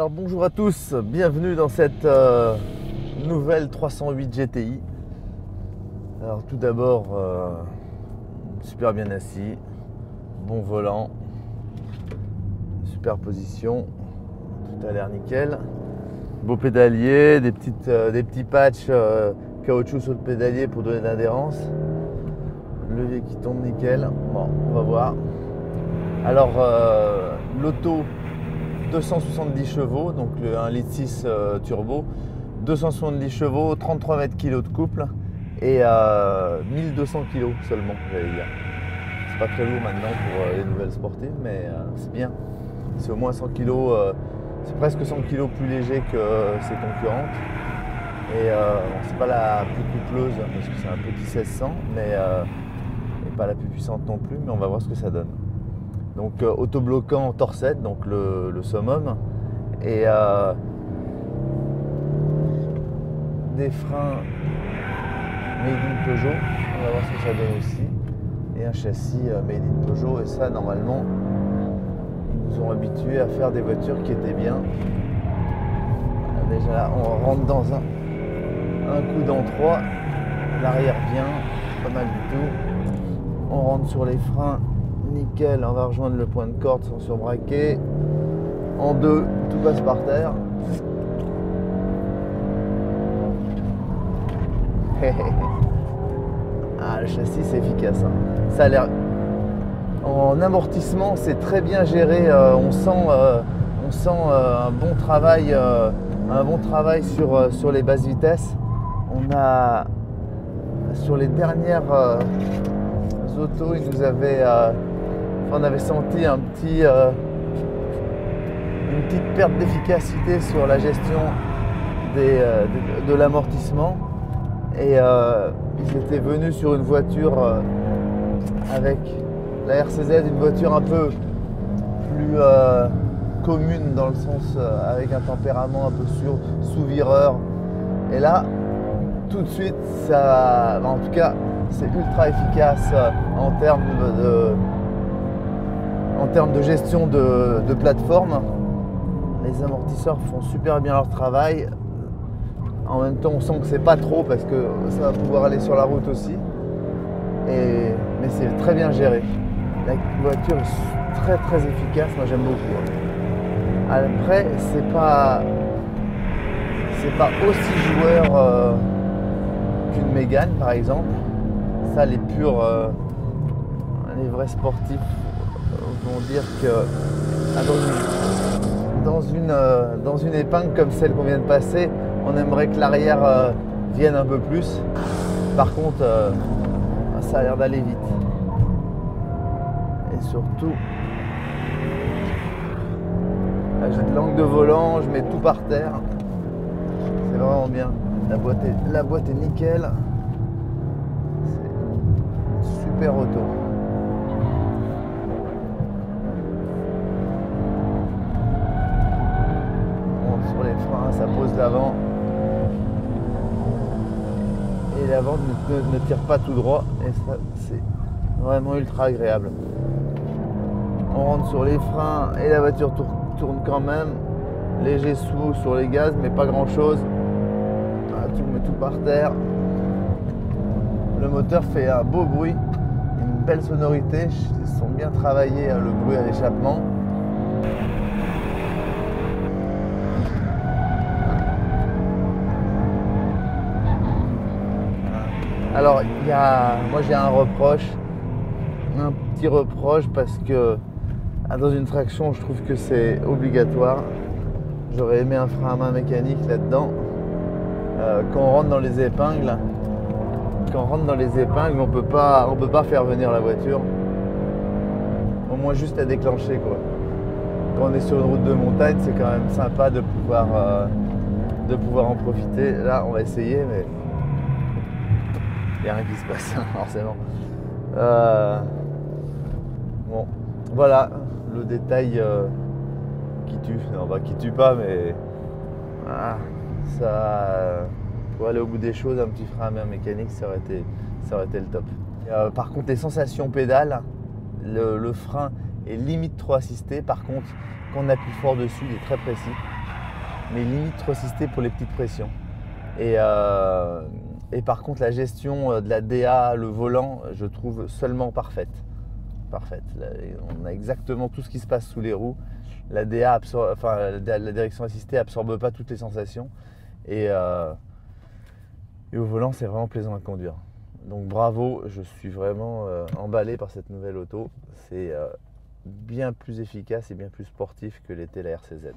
Alors bonjour à tous, bienvenue dans cette nouvelle 308 GTI. Alors tout d'abord, super bien assis, bon volant, super position, tout a l'air nickel. Beau pédalier, des petits patchs caoutchouc sur le pédalier pour donner de l'adhérence. Levier qui tombe nickel, bon on va voir. Alors l'auto 270 chevaux, donc le 1,6 litre turbo, 270 chevaux, 33 mètres kg de couple et 1200 kg seulement, j'allais dire. C'est pas très lourd maintenant pour les nouvelles sportives, mais c'est bien. C'est au moins 100 kg, c'est presque 100 kg plus léger que ses concurrentes. Et bon, c'est pas la plus coupleuse parce que c'est un petit 1600, mais pas la plus puissante non plus, mais on va voir ce que ça donne. Donc autobloquant torsette, donc le summum, et des freins made in Peugeot, on va voir ce que ça donne aussi, et un châssis made in Peugeot, et ça normalement ils nous ont habitués à faire des voitures qui étaient bien. Déjà là on rentre dans un coup dans 3, l'arrière bien, pas mal du tout, on rentre sur les freins. Nickel, on va rejoindre le point de corde sans surbraquer. En 2, tout passe par terre. Ah, le châssis c'est efficace. Hein. Ça a l'air. En amortissement, c'est très bien géré. On sent un bon travail sur les basses vitesses. On a sur les dernières autos, ils nous avaient. On avait senti une petite perte d'efficacité sur la gestion de l'amortissement, et ils étaient venus sur une voiture avec la RCZ, une voiture un peu plus commune dans le sens avec un tempérament un peu sous-vireur, et là tout de suite ça, en tout cas c'est ultra efficace en termes de gestion de plateforme. Les amortisseurs font super bien leur travail. En même temps, on sent que c'est pas trop parce que ça va pouvoir aller sur la route aussi. Mais c'est très bien géré. La voiture est très très efficace. Moi, j'aime beaucoup. Après, c'est pas aussi joueur qu'une Mégane, par exemple. Ça, les vrais sportifs vont dire que dans une épingle comme celle qu'on vient de passer, on aimerait que l'arrière vienne un peu plus. Par contre, ça a l'air d'aller vite. Et surtout, là, j'ai de l'angle de volant, je mets tout par terre. C'est vraiment bien. La boîte est nickel. C'est super auto. Sur les freins, ça pose l'avant. Et l'avant ne tire pas tout droit. Et ça, c'est vraiment ultra agréable. On rentre sur les freins et la voiture tourne quand même. Léger sous sur les gaz, mais pas grand chose. Tu mets tout par terre. Le moteur fait un beau bruit, une belle sonorité. Ils sont bien travaillés, le bruit à l'échappement. Alors, moi j'ai un petit reproche parce que dans une traction, je trouve que c'est obligatoire. J'aurais aimé un frein à main mécanique là-dedans. Quand on rentre dans les épingles, on peut pas faire venir la voiture. Au moins juste à déclencher, quoi. Quand on est sur une route de montagne, c'est quand même sympa de pouvoir en profiter. Là, on va essayer, mais il n'y a rien qui se passe, forcément. Bon, voilà le détail qui tue. Non, bah, qui tue pas, mais ça, pour aller au bout des choses, un petit frein à main mécanique, ça aurait été le top. Par contre, les sensations pédales, le frein est limite trop assisté. Par contre, quand on appuie fort dessus, il est très précis. mais limite trop assisté pour les petites pressions. Et par contre, la gestion de la DA, le volant, je trouve seulement parfaite. Parfaite. Là, on a exactement tout ce qui se passe sous les roues. La DA la direction assistée absorbe pas toutes les sensations. Et au volant, c'est vraiment plaisant à conduire. Donc bravo, je suis vraiment emballé par cette nouvelle auto. C'est bien plus efficace et bien plus sportif que l'était la RCZ.